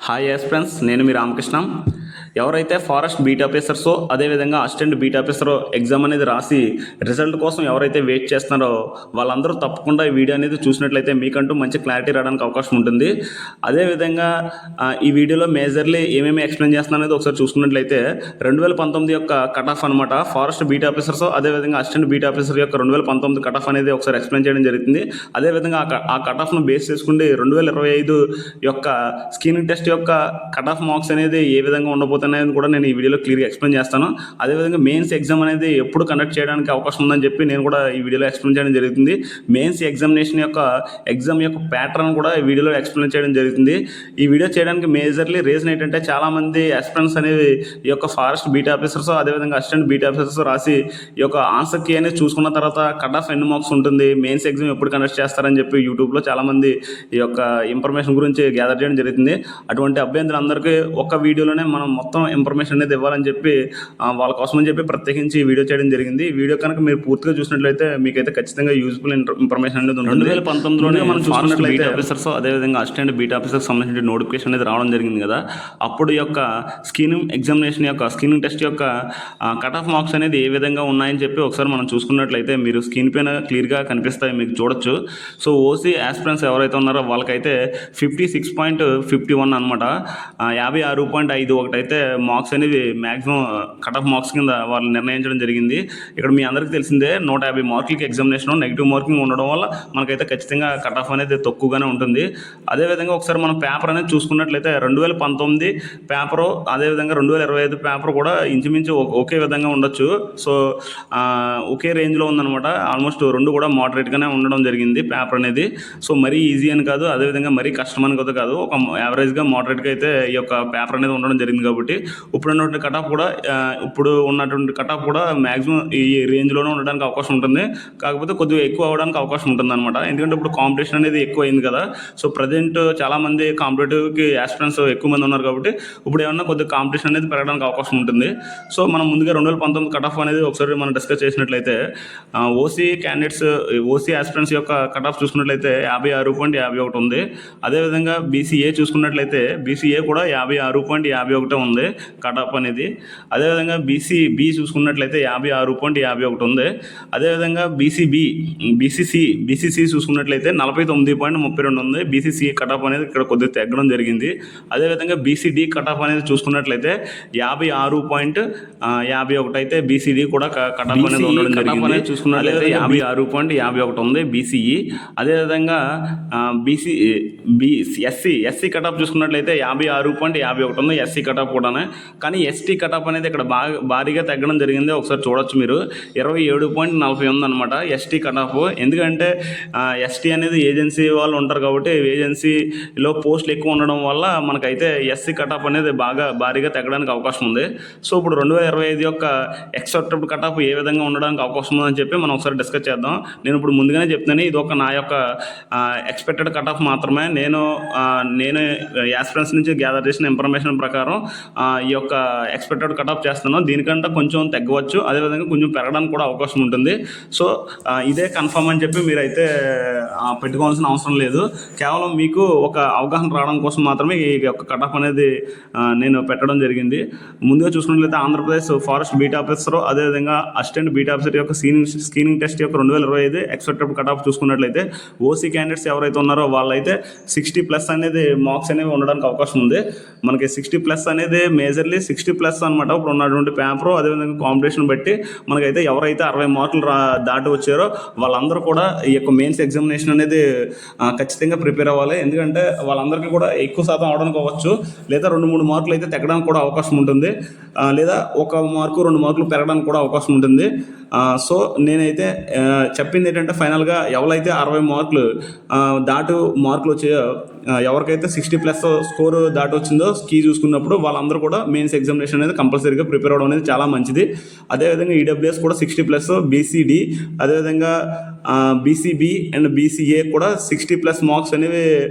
Hi yes friends, నేను మీ రామకృష్ణ. ఎవరైతే forest beat ఆఫీసర్సో అదేవిధంగా అసిస్టెంట్ బీట్ ఆఫీసరో ఎగ్జామ్ అనేది రాసి రిజల్ట్ కోసం ఎవరైతే వెయిట్ చేస్తున్నారో వాళ్ళందరూ తప్పకుండా ఈ వీడియో అనేది చూసినట్లయితే మీకంటూ మంచి క్లారిటీ రావడానికి అవకాశం ఉంటుంది. అదేవిధంగా ఈ వీడియోలో మేజర్లీ ఏమేమి ఎక్స్ప్లెయిన్ చేస్తున్నా అనేది ఒకసారి చూసుకున్నట్లయితే 2019 యొక్క కట్ ఆఫ్ అనమాట. ఫారెస్ట్ బీట్ ఆఫీసర్స్ అదేవిధంగా అసిస్టెంట్ బీట్ ఆఫీసర్ యొక్క 2019 కట్ ఆఫ్ అనేది ఒకసారి ఎక్స్ప్లెయిన్ చేయడం జరుగుతుంది. అదేవిధంగా ఆ కట్ ఆఫ్ను బేస్ చేసుకుంటే 2025 యొక్క స్క్రీనింగ్ టెస్ట్ యొక్క కట్ ఆఫ్ మార్క్స్ అనేది ఏ విధంగా ఉండబోతుంది అనేది కూడా నేను ఈ వీడియోలో క్లియర్గా ఎక్స్ప్లెయిన్ చేస్తాను. అదేవిధంగా మెయిన్స్ ఎగ్జామ్ అనేది ఎప్పుడు కండక్ట్ చేయడానికి అవకాశం ఉందని చెప్పి నేను కూడా ఈ వీడియోలో ఎక్స్ప్లెయిన్ చేయడం జరుగుతుంది. మెయిన్స్ ఎగ్జామినేషన్ యొక్క ఎగ్జామ్ యొక్క ప్యాటర్న్ కూడా ఈ వీడియోలో ఎక్స్ప్లెయిన్ చేయడం జరుగుతుంది. ఈ వీడియో చేయడానికి మేజర్లీ రీజన్ ఏంటంటే చాలామంది ఆస్పిరెంట్స్ అనేవి ఈ యొక్క ఫారెస్ట్ బీట్ ఆఫీసర్స్ అదేవిధంగా అసిస్టెంట్ బీట్ ఆఫీసర్స్ రాసి ఈ యొక్క ఆన్సర్ కీ అనేది చూసుకున్న తర్వాత కట్ ఆఫ్ ఎన్ని మార్క్స్ ఉంటుంది, మెయిన్స్ ఎగ్జామ్ ఎప్పుడు కండక్ట్ చేస్తారని చెప్పి యూట్యూబ్లో చాలామంది ఈ యొక్క ఇన్ఫర్మేషన్ గురించి గ్యాదర్ చేయడం జరుగుతుంది. అటువంటి అభ్యర్థులందరికీ ఒక వీడియోలోనే మనం మొత్తం ఇన్ఫర్మేషన్ అనేది ఇవ్వాలని చెప్పి వాళ్ళ కోసం అని చెప్పి ప్రత్యేకించి వీడియో చేయడం జరిగింది. ఈ వీడియో కనుక మీరు పూర్తిగా చూసినట్లయితే మీకైతే ఖచ్చితంగా యూజ్ఫుల్ ఇన్ఫర్మేషన్ అనేది ఉంటుంది. 2019లోనే మనం చూసినట్లయితే ఆఫీసర్స్ అదేవిధంగా అసిస్టెంట్ బీట్ ఆఫీసర్కి సంబంధించిన నోటిఫికేషన్ అనేది రావడం జరిగింది కదా. అప్పుడు యొక్క స్క్రీనింగ్ ఎగ్జామినేషన్ యొక్క స్క్రీనింగ్ టెస్ట్ యొక్క కట్ ఆఫ్ మార్క్స్ అనేది ఏ విధంగా ఉన్నాయని చెప్పి ఒకసారి మనం చూసుకున్నట్లయితే మీరు స్క్రీన్ పైన క్లియర్గా కనిపిస్తాయి, మీకు చూడొచ్చు. సో ఓసీ ఆస్పిరెంట్స్ ఎవరైతే ఉన్నారో వాళ్ళకైతే 56.51 అనమాట, 56.51 అయితే మార్క్స్ అనేది మ్యాక్సిమం కట్ ఆఫ్ మార్క్స్ కింద వాళ్ళు నిర్ణయించడం జరిగింది. ఇక్కడ మీ అందరికీ తెలిసిందే 150 మార్కులకి ఎగ్జామినేషన్ నెగిటివ్ మార్కింగ్ ఉండడం వల్ల మనకైతే ఖచ్చితంగా కట్ ఆఫ్ అనేది తక్కువగానే ఉంటుంది. అదేవిధంగా ఒకసారి మనం పేపర్ అనేది చూసుకున్నట్లయితే 2019 పేపరు అదేవిధంగా 2025 పేపర్ కూడా ఇంచుమించు ఒకే విధంగా ఉండొచ్చు. సో ఒకే రేంజ్లో ఉందన్నమాట. ఆల్మోస్ట్ రెండు కూడా మోడరేట్గానే ఉండడం జరిగింది పేపర్ అనేది. సో మరీ ఈజీ అని కాదు, అదేవిధంగా మరీ కష్టం అని కాదు, ఒక యావరేజ్గా మోడరేట్గా అయితే ఈ యొక్క పేపర్ అనేది ఉండడం జరిగింది. కాబట్టి ఇప్పుడున్నటువంటి కట్ ఆఫ్ కూడా మ్యాక్సిమం ఈ రేంజ్లోనే ఉండడానికి అవకాశం ఉంటుంది. కాకపోతే కొద్దిగా ఎక్కువ అవ్వడానికి అవకాశం ఉంటుంది అనమాట. ఎందుకంటే ఇప్పుడు కాంపిటీషన్ అనేది ఎక్కువ అయింది కదా. సో ప్రజెంట్ చాలామంది కాంపిటేటివ్కి ఆస్పిరెంట్స్ ఎక్కువ మంది ఉన్నారు కాబట్టి ఇప్పుడు ఏమన్నా కొద్దిగా కాంపిటీషన్ అనేది పెరగడానికి అవకాశం ఉంటుంది. సో మనం ముందుగా 2019 కట్ ఆఫ్ అనేది ఒకసారి మనం డిస్కస్ చేసినట్లయితే ఓసీ క్యాండిడేట్స్ ఓసీ ఆస్పిరెంట్స్ యొక్క కట్ ఆఫ్ చూసుకున్నట్లయితే 56.51 ఉంది. అదేవిధంగా బీసీఏ చూసుకున్నట్లయితే బీసీఏ కూడా 56.51 ఉంది కట్ ఆఫ్ అనేది. అదేవిధంగా బీసీబీ చూసుకున్నట్లయితే 56.51 ఉంది. అదేవిధంగా బీసీసీ చూసుకున్నట్లయితే 49.32 ఉంది. బీసీసీ కట్ ఆఫ్ అనేది ఇక్కడ కొద్దిగా తగ్గడం జరిగింది. అదేవిధంగా బీసీడీ కట్ ఆఫ్ అనేది చూసుకున్నట్లయితే 56.51 అయితే బీసీడీ కూడా కట్ ఆఫ్ అనేది ఉండడం జరిగింది. చూసుకున్నట్లయితే 56.51 ఉంది బీసీఈ. అదేవిధంగా ఎస్సీ కట్ ఆఫ్ చూసుకున్నట్లయితే 56.51 ఉంది ఎస్సీ కట్ ఆఫ్ కూడా. కానీ ఎస్టీ కట్ ఆఫ్ అనేది ఇక్కడ భారీగా తగ్గడం జరిగింది. ఒకసారి చూడొచ్చు మీరు 27.40 ఉందన్నమాట ఎస్టీ కట్ ఆఫ్. ఎందుకంటే ఎస్టీ అనేది ఏజెన్సీ వాళ్ళు ఉంటారు కాబట్టి ఏజెన్సీలో పోస్టులు ఎక్కువ ఉండడం వల్ల మనకైతే ఎస్సీ కట్ ఆఫ్ అనేది భారీగా తగ్గడానికి అవకాశం ఉంది. సో ఇప్పుడు 2025 యొక్క ఎక్స్పెక్టెడ్ కట్ ఆఫ్ ఏ విధంగా ఉండడానికి అవకాశం ఉందని చెప్పి మనం ఒకసారి డిస్కస్ చేద్దాం. నేను ఇప్పుడు ముందుగానే చెప్తాను, ఇది ఒక నా యొక్క ఎక్స్పెక్టెడ్ కట్ ఆఫ్ మాత్రమే. నేను యాస్పిరెంట్స్ నుంచి గ్యాదర్ చేసిన ఇన్ఫర్మేషన్ ప్రకారం ఈ యొక్క ఎక్స్పెక్టెడ్ కట్ ఆఫ్ చేస్తున్నాను. దీనికంటే కొంచెం తగ్గవచ్చు, అదేవిధంగా కొంచెం పెరగడానికి కూడా అవకాశం ఉంటుంది. సో ఇదే కన్ఫర్మ్ అని చెప్పి మీరైతే పెట్టుకోవాల్సిన అవసరం లేదు. కేవలం మీకు ఒక అవగాహన రావడం కోసం మాత్రమే ఈ యొక్క కట్ ఆఫ్ అనేది నేను పెట్టడం జరిగింది. ముందుగా చూసుకున్నట్లయితే ఆంధ్రప్రదేశ్ ఫారెస్ట్ బీట్ ఆఫీసర్ అదేవిధంగా అసిస్టెంట్ బీట్ ఆఫీసర్ యొక్క స్క్రీనింగ్ టెస్ట్ యొక్క 2025 ఎక్స్పెక్టెడ్ కట్ ఆఫ్ చూసుకున్నట్లయితే ఓసీ క్యాండిడేట్స్ ఎవరైతే ఉన్నారో వాళ్ళైతే 60+ అనేది మార్క్స్ అనేవి ఉండడానికి అవకాశం ఉంది. మనకి 60+ అనేది మేజర్లీ 60+ అనమాట. ఇప్పుడు ఉన్నటువంటి పేపర్ అదేవిధంగా కాంపిటీషన్ బట్టి మనకైతే ఎవరైతే 60 మార్కులు దాటి వచ్చారో వాళ్ళందరూ కూడా ఈ యొక్క మెయిన్స్ ఎగ్జామినేషన్ అనేది ఖచ్చితంగా ప్రిపేర్ అవ్వాలి. ఎందుకంటే వాళ్ళందరికీ కూడా ఎక్కువ శాతం అవడానికి అవ్వచ్చు, లేదా 2-3 మార్కులు అయితే తగ్గడానికి కూడా అవకాశం ఉంటుంది, లేదా 1 మార్కు 2 మార్కులు పెరగడానికి కూడా అవకాశం ఉంటుంది. సో నేనైతే చెప్పింది ఏంటంటే ఫైనల్గా ఎవరైతే 60 మార్కులు మార్కులు వచ్చాయో ఎవరికైతే 60+ స్కోర్ దాటి వచ్చిందో కీ చూసుకున్నప్పుడు వాళ్ళందరూ కూడా మెయిన్స్ ఎగ్జామినేషన్ అనేది కంపల్సరీగా ప్రిపేర్ అవ్వడం అనేది చాలా మంచిది. అదేవిధంగా ఈడబ్ల్యూఎస్ కూడా 60+, బీసీడీ అదేవిధంగా బీసీబీ అండ్ బీసీఏ కూడా 60+ మార్క్స్ అనేవి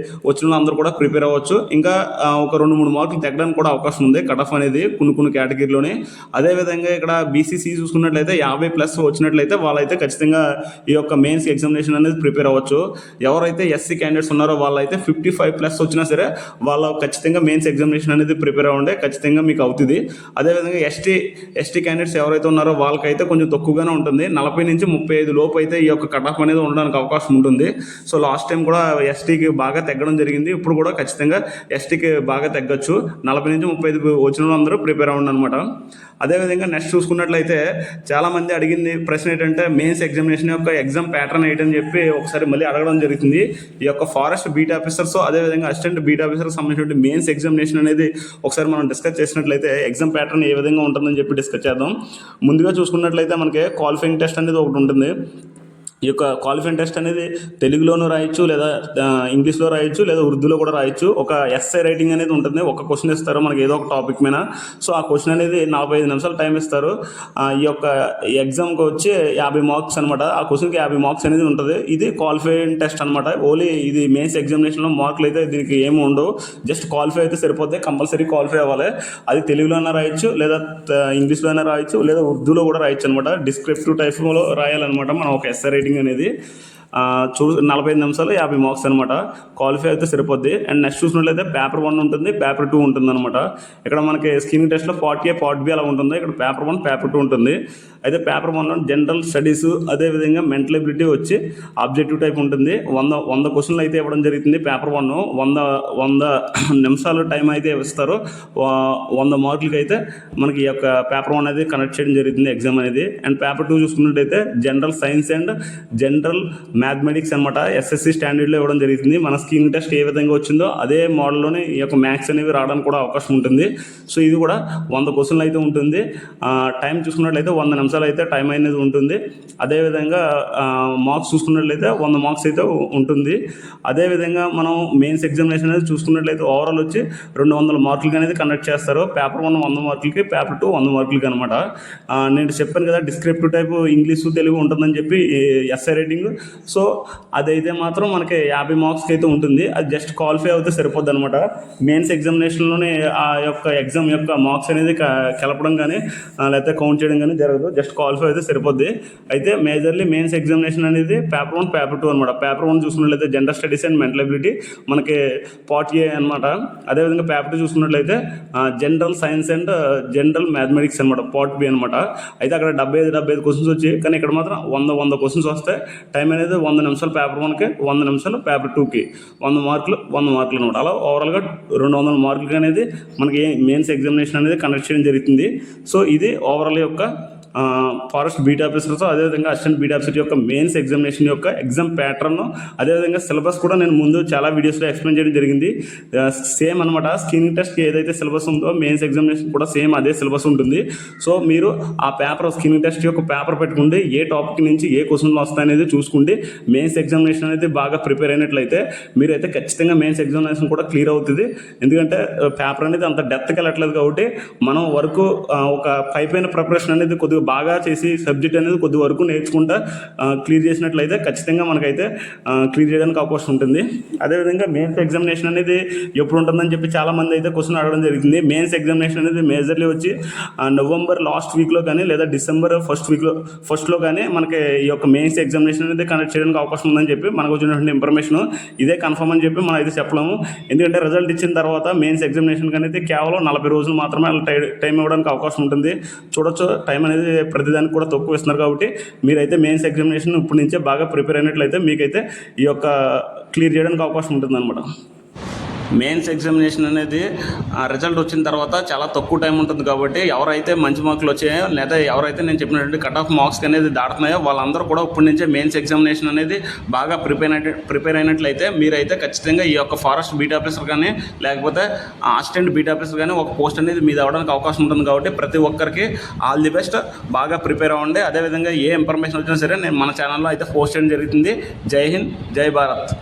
వచ్చిన వాళ్ళందరూ కూడా ప్రిపేర్ అవ్వచ్చు. ఇంకా ఒక 2-3 మార్కులు తగ్గడానికి కూడా అవకాశం ఉంది కట్ ఆఫ్ అనేది కొన్ని కేటగిరీలోనే. అదేవిధంగా ఇక్కడ బీసీసీ చూసుకున్నట్లయితే 50+ వచ్చినట్లయితే వాళ్ళైతే ఖచ్చితంగా ఈ యొక్క మెయిన్స్ ఎగ్జామినేషన్ అనేది ప్రిపేర్ అవ్వచ్చు. ఎవరైతే ఎస్సీ క్యాండిడేట్స్ ఉన్నారో వాళ్ళైతే 55 65+ వచ్చినా సరే వాళ్ళు ఖచ్చితంగా మెయిన్స్ ఎగ్జామినేషన్ అనేది ప్రిపేర్ అవ్వండి, ఖచ్చితంగా మీకు అవుతుంది. అదేవిధంగా ఎస్టీ క్యాండిడేట్స్ ఎవరైతే ఉన్నారో వాళ్ళకైతే కొంచెం తక్కువగానే ఉంటుంది. 40 నుంచి 35 లోపు అయితే ఈ యొక్క కట్ ఆఫ్ అనేది ఉండడానికి అవకాశం ఉంటుంది. సో లాస్ట్ టైం కూడా ఎస్టీకి బాగా తగ్గడం జరిగింది. ఇప్పుడు కూడా ఖచ్చితంగా ఎస్టీకి బాగా తగ్గొచ్చు. 40 నుంచి 35 వచ్చిన వాళ్ళందరూ ప్రిపేర్ అవ్వండి అనమాట. అదేవిధంగా నెక్స్ట్ చూసుకున్నట్లయితే చాలామంది అడిగింది ప్రశ్న ఏంటంటే మెయిన్స్ ఎగ్జామినేషన్ యొక్క ఎగ్జామ్ ప్యాటర్న్ ఏంటని చెప్పి ఒకసారి మళ్ళీ అడగడం జరుగుతుంది. ఈ యొక్క ఫారెస్ట్ బీట్ ఆఫీసర్స్ అదేవిధంగా అసిస్టెంట్ బీట్ ఆఫీసర్కి సంబంధించిన మెయిన్స్ ఎగ్జామినేషన్ అనేది ఒకసారి మనం డిస్కస్ చేసినట్లయితే ఎగ్జామ్ ప్యాటర్న్ ఏ విధంగా ఉంటుందని చెప్పి డిస్కస్ చేద్దాం. ముందుగా చూసుకున్నట్లయితే మనకి క్వాలిఫైయింగ్ టెస్ట్ అనేది ఒకటి ఉంటుంది. ఈ యొక్క క్వాలిఫైయింగ్ టెస్ట్ అనేది తెలుగులోనూ రాయొచ్చు, లేదా ఇంగ్లీష్లో రాయొచ్చు, లేదా ఉర్దూలో కూడా రాయొచ్చు. ఒక ఎస్ఐ రైటింగ్ అనేది ఉంటుంది. ఒక క్వశ్చన్ ఇస్తారు మనకి ఏదో ఒక టాపిక్ మీద. సో ఆ క్వశ్చన్ అనేది 45 నిమిషాలు టైం ఇస్తారు. ఈ యొక్క ఎగ్జామ్కి వచ్చి 50 మార్క్స్ అనమాట. ఆ క్వశ్చన్కి 50 మార్క్స్ అనేది ఉంటుంది. ఇది క్వాలిఫైయింగ్ టెస్ట్ అనమాట. ఓన్లీ ఇది మెయిన్స్ ఎగ్జామినేషన్లో మార్కులు అయితే దీనికి ఏమి ఉండవు. జస్ట్ క్వాలిఫై అయితే సరిపోద్ది. కంపల్సరీ క్వాలిఫై అవ్వాలి. అది తెలుగులో అయినా రాయొచ్చు, లేదా ఇంగ్లీష్లో అయినా రాయొచ్చు, లేదా ఉర్దూలో కూడా రాయొచ్చు అనమాట. డిస్క్రిప్టివ్ టైప్లో రాయాలన్నమాట మనం ఒక ఎస్ఐ రైటింగ్ అనేది. 45 నిమిషాలు 50 మార్క్స్ అనమాట. క్వాలిఫై అయితే సరిపోద్ది. అండ్ నెక్స్ట్ చూసినట్లయితే పేపర్ 1 ఉంటుంది, పేపర్ 2 ఉంటుంది అనమాట. ఇక్కడ మనకి స్క్రీనింగ్ టెస్ట్లో పార్ట్ ఏ పార్ట్ బి అలా ఉంటుంది. ఇక్కడ పేపర్ 1 పేపర్ 2 ఉంటుంది. అయితే పేపర్ 1లో జనరల్ స్టడీస్ అదేవిధంగా మెంటల్ ఎబిలిటీ వచ్చి ఆబ్జెక్టివ్ టైప్ ఉంటుంది. 100 క్వశ్చన్లు అయితే ఇవ్వడం జరుగుతుంది. పేపర్ 1 100 నిమిషాలు టైం అయితే ఇస్తారు. 100 మార్కులకి అయితే మనకి ఈ యొక్క పేపర్ 1 అనేది కనెక్ట్ చేయడం జరుగుతుంది ఎగ్జామ్ అనేది. అండ్ పేపర్ 2 చూసుకున్నట్టయితే general science and general mathematics అనమాట. ఎస్ఎస్సి స్టాండర్డ్లో ఇవ్వడం జరుగుతుంది. మన స్క్రీనింగ్ టెస్ట్ ఏ విధంగా వచ్చిందో అదే మోడల్లోనే ఈ యొక్క మ్యాథ్స్ అనేవి రావడానికి కూడా అవకాశం ఉంటుంది. సో ఇది కూడా 100 క్వశ్చన్లు అయితే ఉంటుంది. టైం చూసుకున్నట్లయితే 100 నిమిషాలు అయితే టైం అనేది ఉంటుంది. అదేవిధంగా మార్క్స్ చూసుకున్నట్లయితే 100 మార్క్స్ అయితే ఉంటుంది. అదేవిధంగా మనం మెయిన్స్ ఎగ్జామినేషన్ అనేది చూసుకున్నట్లయితే ఓవరాల్ వచ్చి 200 మార్కులకి అనేది కండక్ట్ చేస్తారు. పేపర్ 1 100 మార్కులకి, పేపర్ 2 100 మార్కులకి అనమాట. నేను చెప్పాను కదా డిస్క్రిప్టివ్ టైప్ ఇంగ్లీషు తెలుగు ఉంటుందని చెప్పి ఎస్ఐ రైటింగ్. సో అదైతే మాత్రం మనకి 50 మార్క్స్కి అయితే ఉంటుంది. అది జస్ట్ క్వాలిఫై అవుతే సరిపోద్ది అనమాట. మెయిన్స్ ఎగ్జామినేషన్లోనే ఆ యొక్క ఎగ్జామ్ యొక్క మార్క్స్ అనేది కలపడం కానీ లేకపోతే కౌంట్ చేయడం కానీ జరగదు. జస్ట్ క్వాలిఫై అయితే సరిపోద్ది. అయితే మేజర్లీ మెయిన్స్ ఎగ్జామినేషన్ అనేది పేపర్ 1 పేపర్ 2 అనమాట. పేపర్ 1 చూసుకున్నట్లయితే general studies and mental ability మనకి పార్ట్ ఏ అనమాట. అదేవిధంగా పేపర్ 2 చూసుకున్నట్లయితే general science and general mathematics అనమాట, పార్ట్ బి అనమాట. అయితే అక్కడ 75 క్వశ్చన్స్ వచ్చి కానీ ఇక్కడ మాత్రం 100 క్వశ్చన్స్ వస్తాయి. టైం అనేది 100 నిమిషాలు పేపర్ 1కి, 100 నిమిషాలు పేపర్ 2కి, 100 మార్కులు అనమాట. అలా ఓవరాల్గా 200 మార్కులకి అనేది మనకి మెయిన్స్ ఎగ్జామినేషన్ అనేది కండక్ట్ చేయడం జరుగుతుంది. సో ఇది ఓవరాల్ యొక్క ఫారెస్ట్ బీట్ ఆఫీసర్స్ అదేవిధంగా అసిస్టెంట్ బీట్ ఆఫీసర్ యొక్క మెయిన్స్ ఎగ్జామినేషన్ యొక్క ఎగ్జామ్ ప్యాటర్న్ అదేవిధంగా సిలబస్ కూడా నేను ముందు చాలా వీడియోస్లో ఎక్స్ప్లెయిన్ చేయడం జరిగింది. సేమ్ అనమాట. స్క్రీనింగ్ టెస్ట్ ఏదైతే సిలబస్ ఉందో మెయిన్స్ ఎగ్జామినేషన్ కూడా సేమ్ అదే సిలబస్ ఉంటుంది. సో మీరు ఆ పేపర్ స్క్రీనింగ్ టెస్ట్ యొక్క పేపర్ పెట్టుకుంటే ఏ టాపిక్ నుంచి ఏ క్వశ్చన్లు వస్తాయనేది చూసుకుంటే మెయిన్స్ ఎగ్జామినేషన్ అనేది బాగా ప్రిపేర్ అయినట్లయితే మీరైతే ఖచ్చితంగా మెయిన్స్ ఎగ్జామినేషన్ కూడా క్లియర్ అవుతుంది. ఎందుకంటే పేపర్ అనేది అంత డెప్త్కి వెళ్ళట్లేదు కాబట్టి మనం వరకు ఒక పైపైన ప్రిపరేషన్ అనేది కొద్దిగా బాగా చేసి సబ్జెక్ట్ అనేది కొద్ది వరకు నేర్చుకుంటా క్లియర్ చేసినట్లయితే ఖచ్చితంగా మనకైతే క్లియర్ చేయడానికి అవకాశం ఉంటుంది. అదేవిధంగా మెయిన్స్ ఎగ్జామినేషన్ అనేది ఎప్పుడు ఉంటుందని చెప్పి చాలామంది అయితే క్వశ్చన్ అడగడం జరిగింది. మెయిన్స్ ఎగ్జామినేషన్ అనేది మేజర్లీ వచ్చి నవంబర్ లాస్ట్ వీక్లో కానీ లేదా డిసెంబర్ ఫస్ట్లో కానీ మనకి ఈ యొక్క మెయిన్స్ ఎగ్జామినేషన్ అనేది కండక్ట్ చేయడానికి అవకాశం ఉందని చెప్పి మనకు వచ్చినటువంటి ఇన్ఫర్మేషన్ ఇదే కన్ఫర్మ్ అని చెప్పి మనం అయితే చెప్పలేము. ఎందుకంటే రిజల్ట్ ఇచ్చిన తర్వాత మెయిన్స్ ఎగ్జామినేషన్ అనేది కేవలం 40 రోజులు మాత్రమే టైం ఇవ్వడానికి అవకాశం ఉంటుంది. చూడొచ్చు టైం అనేది ప్రతిదానికి కూడా తక్కువ ఇస్తున్నారు కాబట్టి మీరైతే మెయిన్స్ ఎగ్జామినేషన్ ఇప్పటి నుంచే బాగా ప్రిపేర్ అయినట్లయితే మీకైతే ఈ యొక్క క్లియర్ చేయడానికి అవకాశం ఉంటుంది అనమాట. మెయిన్స్ ఎగ్జామినేషన్ అనేది రిజల్ట్ వచ్చిన తర్వాత చాలా తక్కువ టైం ఉంటుంది కాబట్టి ఎవరైతే మంచి మార్కులు వచ్చాయో లేదా ఎవరైతే నేను చెప్పినటువంటి కట్ ఆఫ్ మార్క్స్ అనేది దాటుతున్నాయో వాళ్ళందరూ కూడా ఇప్పటి నుంచే మెయిన్స్ ఎగ్జామినేషన్ అనేది బాగా ప్రిపేర్ అయినట్లయితే మీరైతే ఖచ్చితంగా ఈ యొక్క ఫారెస్ట్ బీట్ ఆఫీసర్ కానీ లేకపోతే అసిస్టెంట్ బీట్ ఆఫీసర్ కానీ ఒక పోస్ట్ అనేది మీద అవ్వడానికి అవకాశం ఉంటుంది. కాబట్టి ప్రతి ఒక్కరికి ఆల్ ది బెస్ట్, బాగా ప్రిపేర్ అవ్వండి. అదేవిధంగా ఏ ఇన్ఫర్మేషన్ వచ్చినా సరే నేను మన ఛానల్లో అయితే పోస్ట్ చేయడం జరుగుతుంది. జై హింద్, జై భారత్.